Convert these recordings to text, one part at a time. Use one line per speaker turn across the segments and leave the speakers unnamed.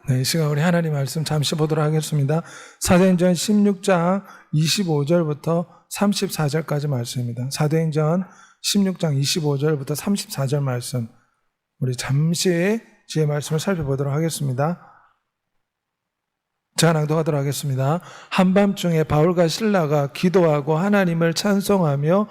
네, 이 시간 우리 하나님 말씀 잠시 보도록 하겠습니다. 사도행전 16장 25절부터 34절까지 말씀입니다. 사도행전 16장 25절부터 34절 말씀, 우리 잠시 주의 말씀을 살펴보도록 하겠습니다. 제가 낭독하도록 하겠습니다. 한밤중에 바울과 실라가 기도하고 하나님을 찬송하며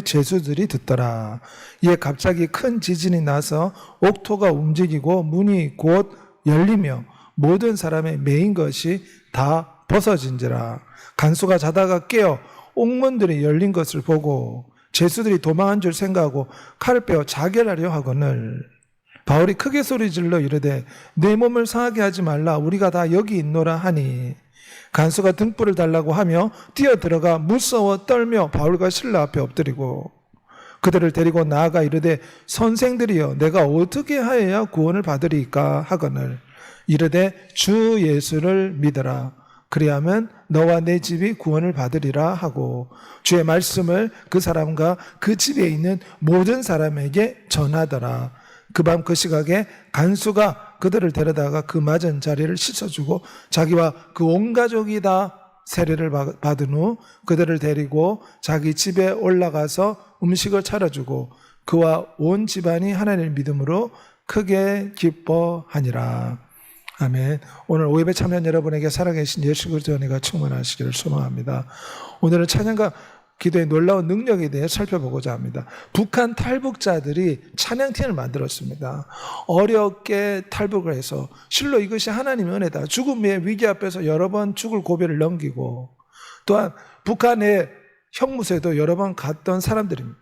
제수들이 듣더라. 이에 갑자기 큰 지진이 나서 옥토가 움직이고 문이 곧 열리며 모든 사람의 매인 것이 다 벗어진지라. 간수가 자다가 깨어 옥문들이 열린 것을 보고 제수들이 도망한 줄 생각하고 칼을 빼어 자결하려 하거늘 바울이 크게 소리질러 이르되 내 몸을 상하게 하지 말라. 우리가 다 여기 있노라 하니 간수가 등불을 달라고 하며 뛰어들어가 무서워 떨며 바울과 실라 앞에 엎드리고 그들을 데리고 나아가 이르되 선생들이여 내가 어떻게 하여야 구원을 받으리까 하거늘 이르되 주 예수를 믿으라. 그리하면 너와 내 집이 구원을 받으리라 하고 주의 말씀을 그 사람과 그 집에 있는 모든 사람에게 전하더라. 그 밤 그 시각에 간수가 그들을 데려다가 그 맞은 자리를 씻어주고 자기와 그 온 가족이 다 세례를 받은 후 그들을 데리고 자기 집에 올라가서 음식을 차려주고 그와 온 집안이 하나님을 믿음으로 크게 기뻐하니라. 아멘. 오늘 오예배 참여한 여러분에게 살아계신 예수 그리스도의 은혜가 충만하시기를 소망합니다. 오늘은 찬양과 기도의 놀라운 능력에 대해 살펴보고자 합니다. 북한 탈북자들이 찬양팀을 만들었습니다. 어렵게 탈북을 해서 실로 이것이 하나님의 은혜다. 죽음의 위기 앞에서 여러 번 죽을 고비를 넘기고 또한 북한의 형무소에도 여러 번 갔던 사람들입니다.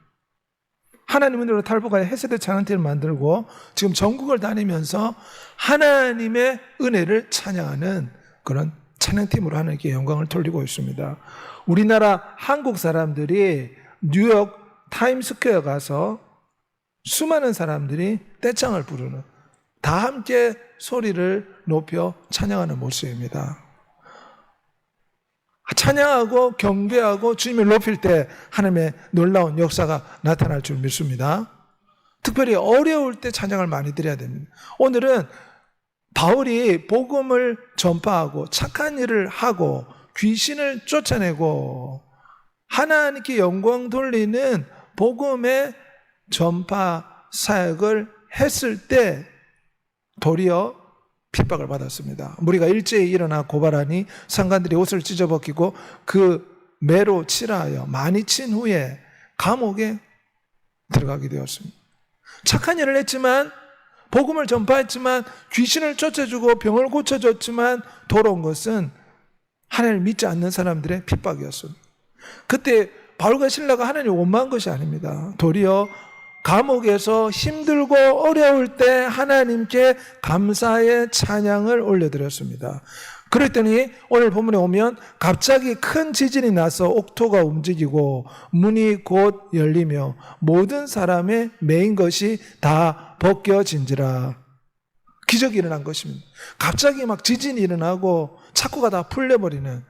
하나님의 은혜로 탈북하여 해세대 찬양팀을 만들고 지금 전국을 다니면서 하나님의 은혜를 찬양하는 그런 찬양팀으로 하나님께 영광을 돌리고 있습니다. 우리나라 한국 사람들이 뉴욕 타임스퀘어 가서 수많은 사람들이 떼창을 부르는, 다 함께 소리를 높여 찬양하는 모습입니다. 찬양하고 경배하고 주님을 높일 때 하나님의 놀라운 역사가 나타날 줄 믿습니다. 특별히 어려울 때 찬양을 많이 드려야 됩니다. 오늘은 바울이 복음을 전파하고 착한 일을 하고 귀신을 쫓아내고 하나님께 영광 돌리는 복음의 전파 사역을 했을 때 도리어 핍박을 받았습니다. 무리가 일제히 일어나 고발하니 상관들이 옷을 찢어벗기고 그 매로 치라하여 많이 친 후에 감옥에 들어가게 되었습니다. 착한 일을 했지만, 복음을 전파했지만, 귀신을 쫓아주고 병을 고쳐줬지만 돌아온 것은 하나님을 믿지 않는 사람들의 핍박이었습니다. 그때 바울과 실라가 하나님을 원망한 것이 아닙니다. 도리어 감옥에서 힘들고 어려울 때 하나님께 감사의 찬양을 올려드렸습니다. 그랬더니 오늘 본문에 오면 갑자기 큰 지진이 나서 옥토가 움직이고 문이 곧 열리며 모든 사람의 매인 것이 다 벗겨진지라. 기적이 일어난 것입니다. 갑자기 막 지진이 일어나고 착고가 다 풀려버리는,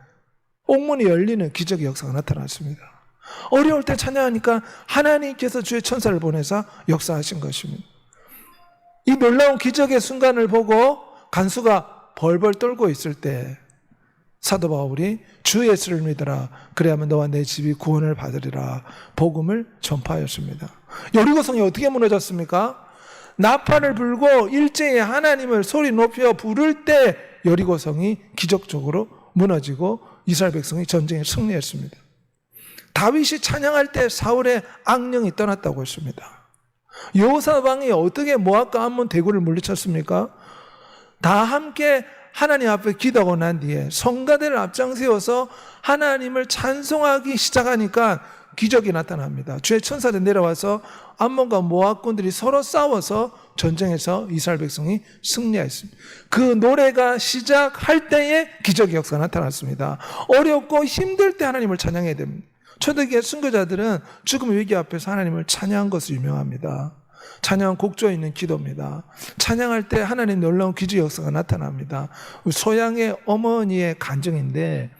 옥문이 열리는 기적의 역사가 나타났습니다. 어려울 때 찬양하니까 하나님께서 주의 천사를 보내서 역사하신 것입니다. 이 놀라운 기적의 순간을 보고 간수가 벌벌 떨고 있을 때 사도 바울이 주 예수를 믿어라. 그래야만 너와 내 집이 구원을 받으리라. 복음을 전파하였습니다. 여리고성이 어떻게 무너졌습니까? 나팔을 불고 일제히 하나님을 소리 높여 부를 때 여리고성이 기적적으로 무너지고 이스라엘 백성이 전쟁에 승리했습니다. 다윗이 찬양할 때 사울의 악령이 떠났다고 했습니다. 여호사방이 어떻게 모압과 암몬 대군을 물리쳤습니까? 다 함께 하나님 앞에 기도하고 난 뒤에 성가대를 앞장세워서 하나님을 찬송하기 시작하니까 기적이 나타납니다. 주의 천사들 내려와서 암몬과 모압군들이 서로 싸워서 전쟁에서 이스라엘 백성이 승리했습니다. 그 노래가 시작할 때에 기적의 역사가 나타났습니다. 어렵고 힘들 때 하나님을 찬양해야 됩니다. 초대기의 순교자들은 죽음의 위기 앞에서 하나님을 찬양한 것으로 유명합니다. 찬양은 곡조에 있는 기도입니다. 찬양할 때 하나님 놀라운 기적의 역사가 나타납니다. 소양의 어머니의 간증인데,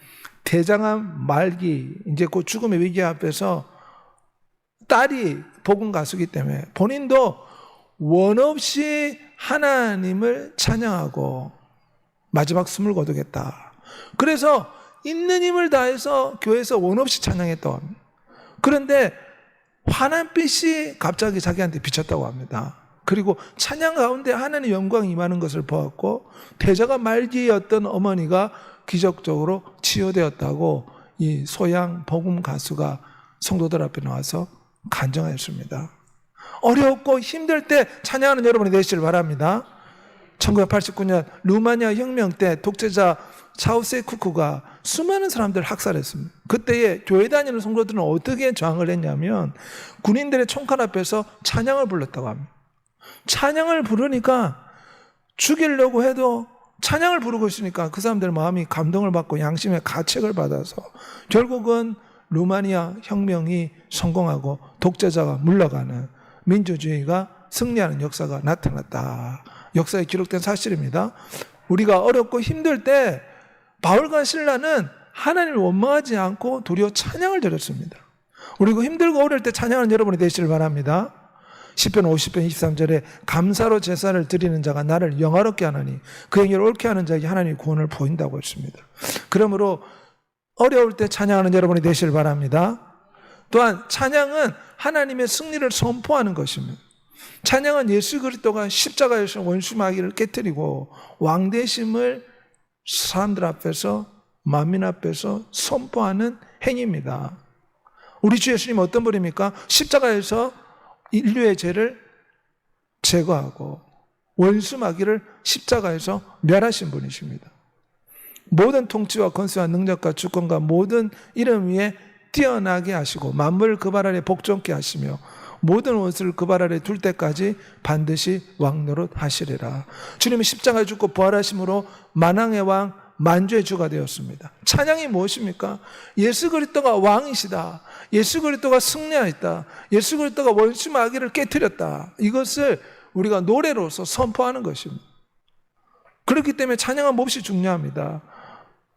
대장암 말기, 이제 곧 죽음의 위기 앞에서 딸이 복음 가수기 때문에 본인도 원 없이 하나님을 찬양하고 마지막 숨을 거두겠다. 그래서 있는 힘을 다해서 교회에서 원 없이 찬양했다고 합니다. 그런데 환한 빛이 갑자기 자기한테 비쳤다고 합니다. 그리고 찬양 가운데 하나님의 영광이 임하는 것을 보았고 패자가 말기였던 어머니가 기적적으로 치유되었다고 이 소양 복음 가수가 성도들 앞에 나와서 간증하였습니다. 어렵고 힘들 때 찬양하는 여러분이 되시길 바랍니다. 1989년 루마니아 혁명 때 독재자 차우세쿠크가 수많은 사람들을 학살했습니다. 그때에 교회 다니는 성도들은 어떻게 저항을 했냐면 군인들의 총칼 앞에서 찬양을 불렀다고 합니다. 찬양을 부르니까 죽이려고 해도 찬양을 부르고 있으니까 그 사람들 마음이 감동을 받고 양심의 가책을 받아서 결국은 루마니아 혁명이 성공하고 독재자가 물러가는 민주주의가 승리하는 역사가 나타났다. 역사에 기록된 사실입니다. 우리가 어렵고 힘들 때 바울과 실라는 하나님을 원망하지 않고 도리어 찬양을 드렸습니다. 그리고 힘들고 어려울 때 찬양하는 여러분이 되시길 바랍니다. 시편 50편 23절에 감사로 제사를 드리는 자가 나를 영화롭게 하나니 그 행위를 옳게 하는 자에게 하나님의 구원을 보인다고 했습니다. 그러므로 어려울 때 찬양하는 여러분이 되시길 바랍니다. 또한 찬양은 하나님의 승리를 선포하는 것입니다. 찬양은 예수 그리스도가 십자가에서 원수 마귀를 깨뜨리고 왕되심을 사람들 앞에서 만민 앞에서 선포하는 행위입니다. 우리 주 예수님 어떤 분입니까? 십자가에서 인류의 죄를 제거하고 원수 마귀를 십자가에서 멸하신 분이십니다. 모든 통치와 권세와 능력과 주권과 모든 이름 위에 뛰어나게 하시고 만물을 그 발 아래 복종케 하시며 모든 원수를 그 발 아래 둘 때까지 반드시 왕노릇 하시리라. 주님이 십자가에 죽고 부활하심으로 만왕의 왕 만주의 주가 되었습니다. 찬양이 무엇입니까? 예수 그리스도가 왕이시다. 예수 그리스도가 승리하였다. 예수 그리스도가 원수 마귀를 깨뜨렸다. 이것을 우리가 노래로서 선포하는 것입니다. 그렇기 때문에 찬양은 몹시 중요합니다.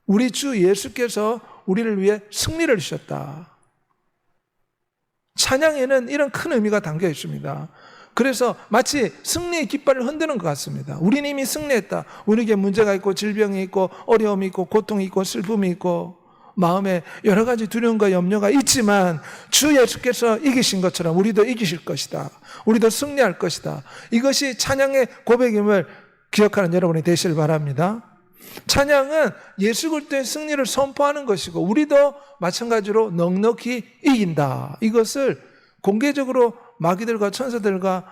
우리 주 예수께서 우리를 위해 승리를 주셨다. 찬양에는 이런 큰 의미가 담겨 있습니다. 그래서 마치 승리의 깃발을 흔드는 것 같습니다. 우리는 이미 승리했다. 우리에게 문제가 있고 질병이 있고 어려움이 있고 고통이 있고 슬픔이 있고 마음에 여러 가지 두려움과 염려가 있지만 주 예수께서 이기신 것처럼 우리도 이기실 것이다. 우리도 승리할 것이다. 이것이 찬양의 고백임을 기억하는 여러분이 되시길 바랍니다. 찬양은 예수 그리스도의 승리를 선포하는 것이고 우리도 마찬가지로 넉넉히 이긴다. 이것을 공개적으로 마귀들과 천사들과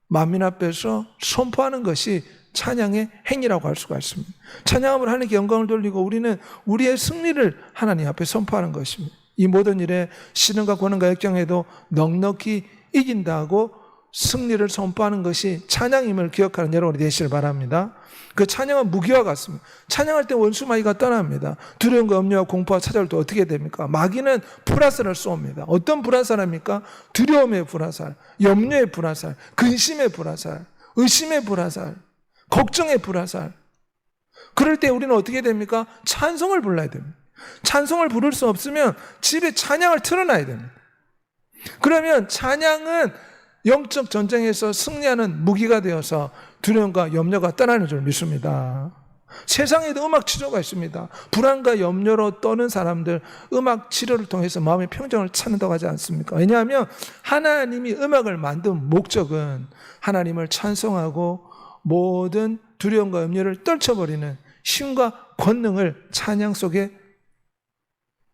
만민 앞에서 선포하는 것이 찬양의 행위라고 할 수가 있습니다. 찬양함으로 하나님께 영광을 돌리고 우리는 우리의 승리를 하나님 앞에 선포하는 것입니다. 이 모든 일에 신앙과 권능과 역경에도 넉넉히 이긴다고 승리를 선포하는 것이 찬양임을 기억하는 여러분이 되시길 바랍니다. 그 찬양은 무기와 같습니다. 찬양할 때 원수 마귀가 떠납니다. 두려움과 염려와 공포가 찾아올 때 어떻게 됩니까? 마귀는 불화살을 쏘옵니다. 어떤 불화살입니까? 두려움의 불화살, 염려의 불화살, 근심의 불화살, 의심의 불화살, 걱정의 불화살. 그럴 때 우리는 어떻게 됩니까? 찬송을 불러야 됩니다. 찬송을 부를 수 없으면 집에 찬양을 틀어놔야 됩니다. 그러면 찬양은 영적 전쟁에서 승리하는 무기가 되어서 두려움과 염려가 떠나는 줄 믿습니다. 세상에도 음악 치료가 있습니다. 불안과 염려로 떠는 사람들 음악 치료를 통해서 마음의 평정을 찾는다고 하지 않습니까? 왜냐하면 하나님이 음악을 만든 목적은 하나님을 찬송하고 모든 두려움과 염려를 떨쳐버리는 힘과 권능을 찬양 속에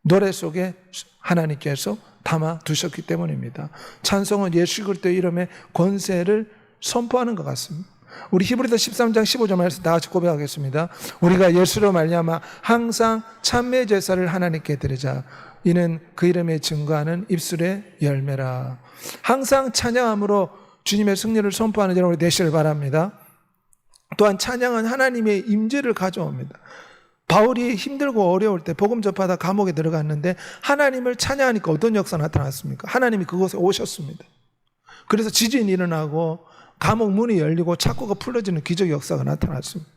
노래 속에 하나님께서 담아 두셨기 때문입니다. 찬송은 예수 그리스도의 이름의 권세를 선포하는 것 같습니다. 우리 히브리서 13장 15절 말씀 다 같이 고백하겠습니다. 우리가 예수로 말미암아 항상 찬미의 제사를 하나님께 드리자. 이는 그 이름에 증거하는 입술의 열매라. 항상 찬양함으로 주님의 승리를 선포하는 여러분이 되시길 바랍니다. 또한 찬양은 하나님의 임재를 가져옵니다. 바울이 힘들고 어려울 때 복음 접하다 감옥에 들어갔는데 하나님을 찬양하니까 어떤 역사가 나타났습니까? 하나님이 그곳에 오셨습니다. 그래서 지진이 일어나고 감옥 문이 열리고 창고가 풀어지는 기적 역사가 나타났습니다.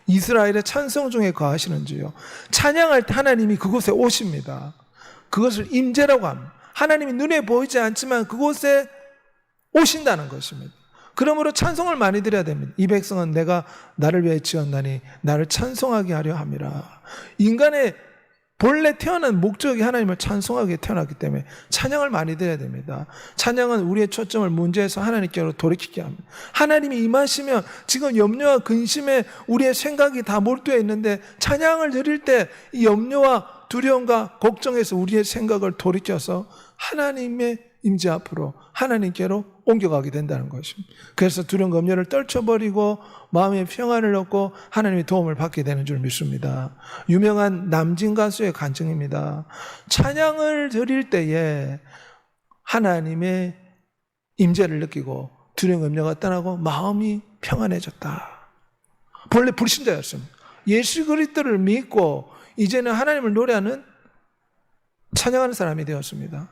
이스라엘의 찬송 중에 거하시는 주요. 찬양할 때 하나님이 그곳에 오십니다. 그것을 임재라고 합니다. 하나님이 눈에 보이지 않지만 그곳에 오신다는 것입니다. 그러므로 찬송을 많이 드려야 됩니다. 이 백성은 내가 나를 위해 지었나니 나를 찬송하게 하려 함이라. 인간의 본래 태어난 목적이 하나님을 찬송하게 태어났기 때문에 찬양을 많이 드려야 됩니다. 찬양은 우리의 초점을 문제에서 하나님께로 돌이키게 합니다. 하나님이 임하시면 지금 염려와 근심에 우리의 생각이 다 몰두해 있는데 찬양을 드릴 때 이 염려와 두려움과 걱정에서 우리의 생각을 돌이켜서 하나님의 임재 앞으로 하나님께로 옮겨가게 된다는 것입니다. 그래서 두려움과 염려를 떨쳐버리고 마음의 평안을 얻고 하나님의 도움을 받게 되는 줄 믿습니다. 유명한 남진 가수의 간증입니다. 찬양을 드릴 때에 하나님의 임재를 느끼고 두려움 염려가 떠나고 마음이 평안해졌다. 본래 불신자였습니다. 예수 그리스도를 믿고 이제는 하나님을 노래하는 찬양하는 사람이 되었습니다.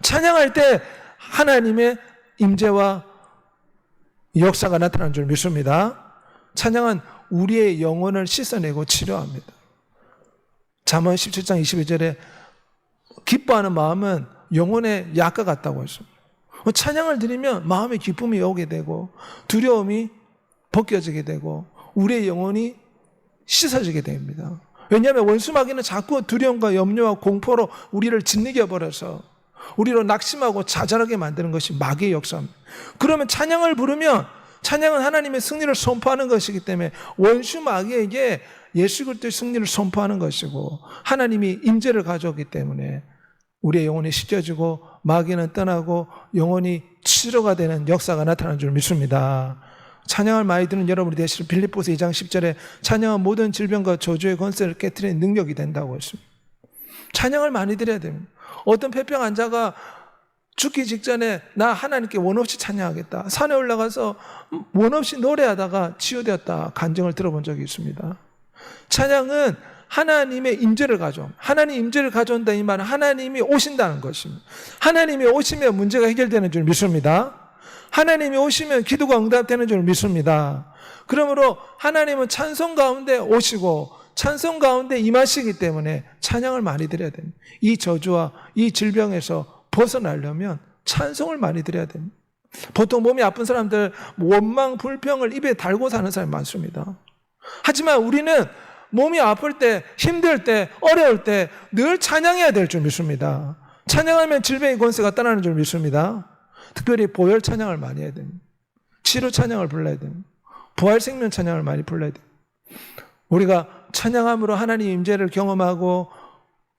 찬양할 때 하나님의 임재와 역사가 나타나는 줄 믿습니다. 찬양은 우리의 영혼을 씻어내고 치료합니다. 잠언 17장 22절에 기뻐하는 마음은 영혼의 약과 같다고 했습니다. 찬양을 드리면 마음의 기쁨이 오게 되고 두려움이 벗겨지게 되고 우리의 영혼이 씻어지게 됩니다. 왜냐하면 원수마귀는 자꾸 두려움과 염려와 공포로 우리를 짓이겨 버려서 우리로 낙심하고 좌절하게 만드는 것이 마귀의 역사입니다. 그러면 찬양을 부르면 찬양은 하나님의 승리를 선포하는 것이기 때문에 원수 마귀에게 예수 그리스도의 승리를 선포하는 것이고 하나님이 임재를 가져오기 때문에 우리의 영혼이 씻겨지고 마귀는 떠나고 영혼이 치료가 되는 역사가 나타나는 줄 믿습니다. 찬양을 많이 듣는 여러분이 되시길 빌립보서 2장 10절에 찬양은 모든 질병과 저주의 권세를 깨트리는 능력이 된다고 했습니다. 찬양을 많이 드려야 됩니다. 어떤 폐병 환자가 죽기 직전에 나 하나님께 원 없이 찬양하겠다. 산에 올라가서 원 없이 노래하다가 치유되었다. 간증을 들어본 적이 있습니다. 찬양은 하나님의 임재를 가져옵니다. 하나님 임재를 가져온다 이 말은 하나님이 오신다는 것입니다. 하나님이 오시면 문제가 해결되는 줄 믿습니다. 하나님이 오시면 기도가 응답되는 줄 믿습니다. 그러므로 하나님은 찬송 가운데 오시고 찬송 가운데 임하시기 때문에 찬양을 많이 드려야 됩니다. 이 저주와 이 질병에서 벗어나려면 찬송을 많이 드려야 됩니다. 보통 몸이 아픈 사람들 원망, 불평을 입에 달고 사는 사람이 많습니다. 하지만 우리는 몸이 아플 때, 힘들 때, 어려울 때 늘 찬양해야 될 줄 믿습니다. 찬양하면 질병의 권세가 떠나는 줄 믿습니다. 특별히 보혈 찬양을 많이 해야 됩니다. 치료 찬양을 불러야 됩니다. 부활 생명 찬양을 많이 불러야 됩니다. 우리가 찬양함으로 하나님 임재를 경험하고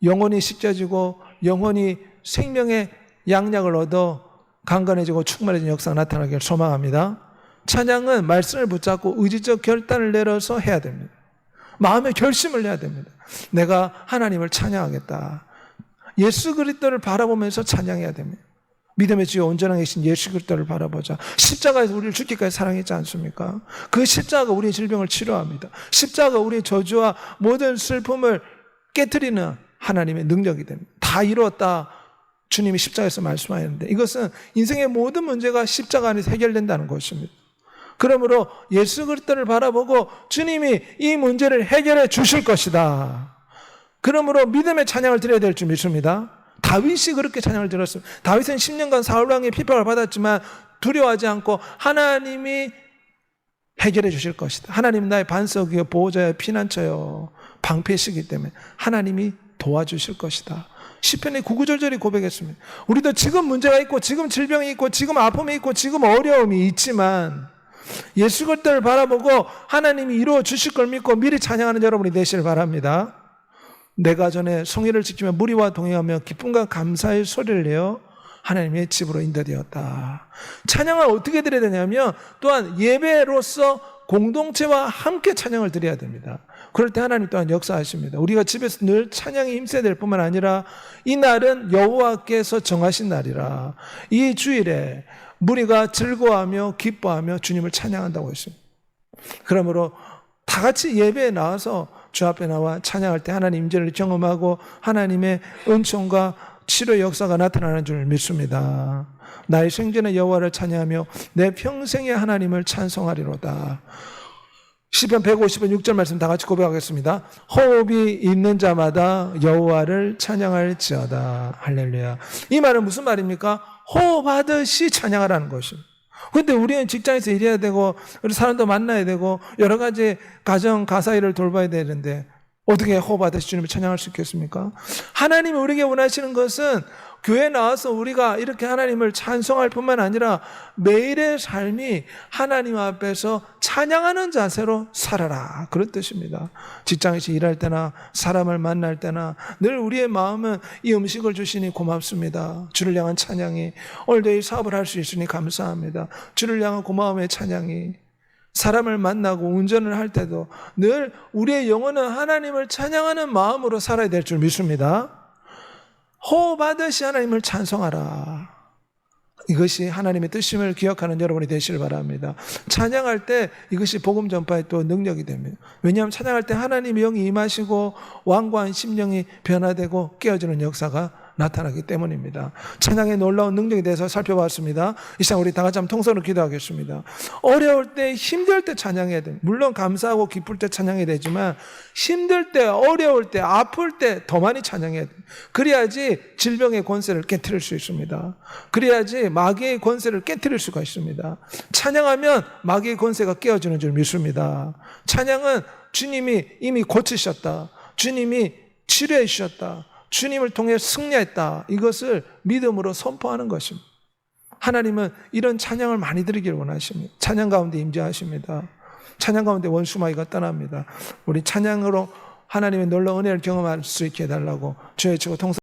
영혼이 씻겨지고 영혼이 생명의 양약을 얻어 강건해지고 충만해진 역사가 나타나기를 소망합니다. 찬양은 말씀을 붙잡고 의지적 결단을 내려서 해야 됩니다. 마음의 결심을 해야 됩니다. 내가 하나님을 찬양하겠다. 예수 그리스도를 바라보면서 찬양해야 됩니다. 믿음의 주여 온전하게 계신 예수 그리스도를 바라보자. 십자가에서 우리를 죽기까지 사랑했지 않습니까? 그 십자가가 우리의 질병을 치료합니다. 십자가가 우리의 저주와 모든 슬픔을 깨트리는 하나님의 능력이 됩니다. 다 이루었다. 주님이 십자가에서 말씀하셨는데 이것은 인생의 모든 문제가 십자가 안에서 해결된다는 것입니다. 그러므로 예수 그리스도를 바라보고 주님이 이 문제를 해결해 주실 것이다. 그러므로 믿음의 찬양을 드려야 될 줄 믿습니다. 다윗이 그렇게 찬양을 들었습니다. 다윗은 10년간 사울왕의 핍박을 받았지만 두려워하지 않고 하나님이 해결해 주실 것이다. 하나님 나의 반석이요 보호자요 피난처요 방패시기 때문에 하나님이 도와주실 것이다. 시편의 구구절절히 고백했습니다. 우리도 지금 문제가 있고 지금 질병이 있고 지금 아픔이 있고 지금 어려움이 있지만 예수 그리스도를 바라보고 하나님이 이루어 주실 걸 믿고 미리 찬양하는 여러분이 되시길 바랍니다. 내가 전에 성회를 지키며 무리와 동행하며 기쁨과 감사의 소리를 내어 하나님의 집으로 인도되었다. 찬양을 어떻게 드려야 되냐면 또한 예배로서 공동체와 함께 찬양을 드려야 됩니다. 그럴 때 하나님 또한 역사하십니다. 우리가 집에서 늘 찬양에 힘써야 될 뿐만 아니라 이 날은 여호와께서 정하신 날이라. 이 주일에 무리가 즐거워하며 기뻐하며 주님을 찬양한다고 했습니다. 그러므로 다 같이 예배에 나와서 주 앞에 나와 찬양할 때 하나님 임재를 경험하고 하나님의 은총과 치료의 역사가 나타나는 줄 믿습니다. 나의 생전의 여호와를 찬양하며 내 평생의 하나님을 찬송하리로다. 시편 150편 6절 말씀 다 같이 고백하겠습니다. 호흡이 있는 자마다 여호와를 찬양할지어다. 할렐루야. 이 말은 무슨 말입니까? 호흡하듯이 찬양하라는 것입니다. 근데 우리는 직장에서 일해야 되고 우리 사람도 만나야 되고 여러 가지 가정 가사 일을 돌봐야 되는데 어떻게 호흡 받으시 주님을 찬양할 수 있겠습니까? 하나님이 우리에게 원하시는 것은 교회 나와서 우리가 이렇게 하나님을 찬송할 뿐만 아니라 매일의 삶이 하나님 앞에서 찬양하는 자세로 살아라, 그런 뜻입니다. 직장에서 일할 때나 사람을 만날 때나 늘 우리의 마음은 이 음식을 주시니 고맙습니다. 주를 향한 찬양이, 오늘도 이 사업을 할 수 있으니 감사합니다. 주를 향한 고마움의 찬양이, 사람을 만나고 운전을 할 때도 늘 우리의 영혼은 하나님을 찬양하는 마음으로 살아야 될 줄 믿습니다. 호흡하듯이 하나님을 찬송하라. 이것이 하나님의 뜻임을 기억하는 여러분이 되시길 바랍니다. 찬양할 때 이것이 복음 전파의 또 능력이 됩니다. 왜냐하면 찬양할 때 하나님의 영이 임하시고 완고한 심령이 변화되고 깨어지는 역사가 나타나기 때문입니다. 찬양의 놀라운 능력에 대해서 살펴봤습니다. 이 시간 우리 다 같이 한번 통성으로 기도하겠습니다. 어려울 때, 힘들 때 찬양해야 됩니다. 물론 감사하고 기쁠 때 찬양해야 되지만 힘들 때, 어려울 때, 아플 때 더 많이 찬양해야 됩니다. 그래야지 질병의 권세를 깨트릴 수 있습니다. 그래야지 마귀의 권세를 깨트릴 수가 있습니다. 찬양하면 마귀의 권세가 깨어지는 줄 믿습니다. 찬양은 주님이 이미 고치셨다, 주님이 치료해 주셨다, 주님을 통해 승리했다, 이것을 믿음으로 선포하는 것입니다. 하나님은 이런 찬양을 많이 드리길 원하십니다. 찬양 가운데 임재하십니다. 찬양 가운데 원수마귀가 떠납니다. 우리 찬양으로 하나님의 놀라운 은혜를 경험할 수 있게 해달라고 주의 치고 통성